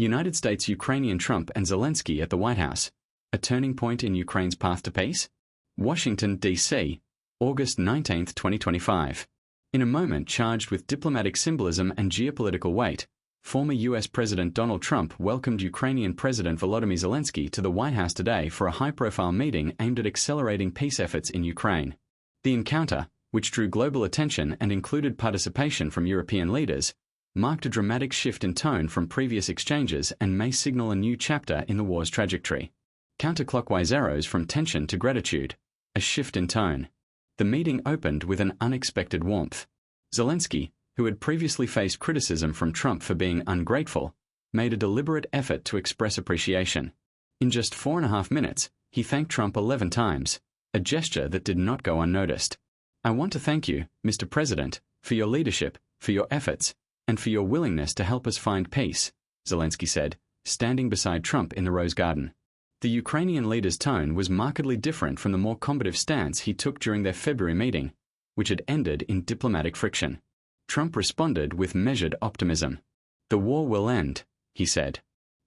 United States, Ukrainian Trump and Zelenskyy at the White House. A turning point in Ukraine's path to peace? Washington, D.C., August 19, 2025. In a moment charged with diplomatic symbolism and geopolitical weight, former U.S. President Donald Trump welcomed Ukrainian President Volodymyr Zelenskyy to the White House today for a high-profile meeting aimed at accelerating peace efforts in Ukraine. The encounter, which drew global attention and included participation from European leaders, marked a dramatic shift in tone from previous exchanges and may signal a new chapter in the war's trajectory. Counterclockwise arrows from tension to gratitude, a shift in tone. The meeting opened with an unexpected warmth. Zelenskyy, who had previously faced criticism from Trump for being ungrateful, made a deliberate effort to express appreciation. In just 4.5 minutes, he thanked Trump 11 times, a gesture that did not go unnoticed. "I want to thank you, Mr. President, for your leadership, for your efforts, and for your willingness to help us find peace," Zelenskyy said, standing beside Trump in the Rose Garden. The Ukrainian leader's tone was markedly different from the more combative stance he took during their February meeting, which had ended in diplomatic friction. Trump responded with measured optimism. "The war will end," he said.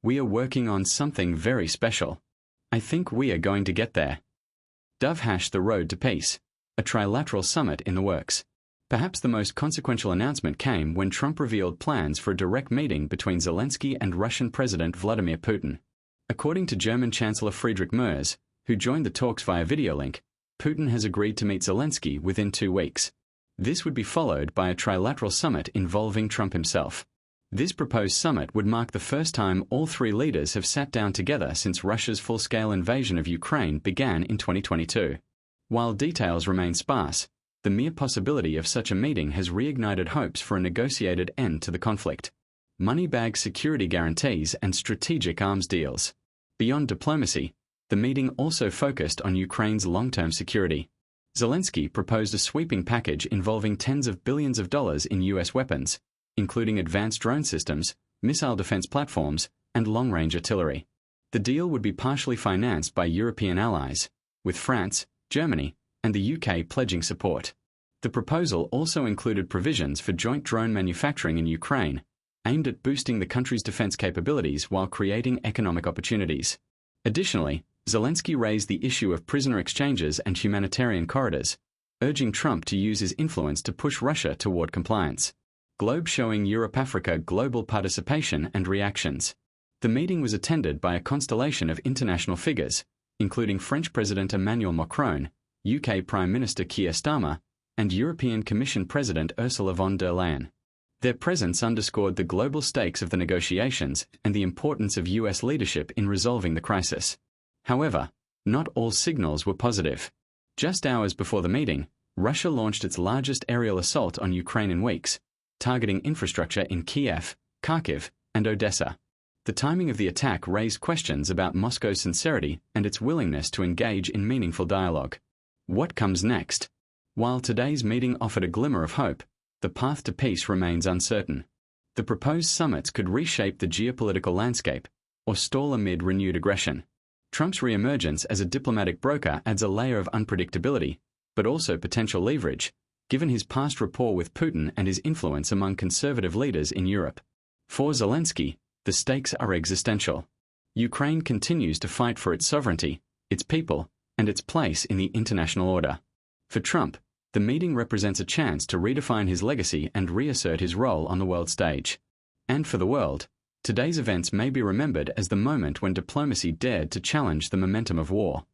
"We are working on something very special. I think we are going to get there." Dove hashed the road to peace, a trilateral summit in the works. Perhaps the most consequential announcement came when Trump revealed plans for a direct meeting between Zelenskyy and Russian President Vladimir Putin. According to German Chancellor Friedrich Merz, who joined the talks via video link, Putin has agreed to meet Zelenskyy within 2 weeks. This would be followed by a trilateral summit involving Trump himself. This proposed summit would mark the first time all 3 leaders have sat down together since Russia's full-scale invasion of Ukraine began in 2022. While details remain sparse, the mere possibility of such a meeting has reignited hopes for a negotiated end to the conflict. Money-bag security guarantees and strategic arms deals. Beyond diplomacy, the meeting also focused on Ukraine's long-term security. Zelenskyy proposed a sweeping package involving tens of billions of dollars in U.S. weapons, including advanced drone systems, missile defense platforms, and long-range artillery. The deal would be partially financed by European allies, with France, Germany, and the UK pledging support. The proposal also included provisions for joint drone manufacturing in Ukraine, aimed at boosting the country's defense capabilities while creating economic opportunities. Additionally, Zelenskyy raised the issue of prisoner exchanges and humanitarian corridors, urging Trump to use his influence to push Russia toward compliance. Globe showing Europe-Africa global participation and reactions. The meeting was attended by a constellation of international figures, including French President Emmanuel Macron, UK Prime Minister Keir Starmer, and European Commission President Ursula von der Leyen. Their presence underscored the global stakes of the negotiations and the importance of US leadership in resolving the crisis. However, not all signals were positive. Just hours before the meeting, Russia launched its largest aerial assault on Ukraine in weeks, targeting infrastructure in Kiev, Kharkiv, and Odessa. The timing of the attack raised questions about Moscow's sincerity and its willingness to engage in meaningful dialogue. What comes next? While today's meeting offered a glimmer of hope, the path to peace remains uncertain. The proposed summits could reshape the geopolitical landscape or stall amid renewed aggression. Trump's re-emergence as a diplomatic broker adds a layer of unpredictability, but also potential leverage, given his past rapport with Putin and his influence among conservative leaders in Europe. For Zelenskyy, the stakes are existential. Ukraine continues to fight for its sovereignty, its people, and its place in the international order. For Trump, the meeting represents a chance to redefine his legacy and reassert his role on the world stage. And for the world, today's events may be remembered as the moment when diplomacy dared to challenge the momentum of war.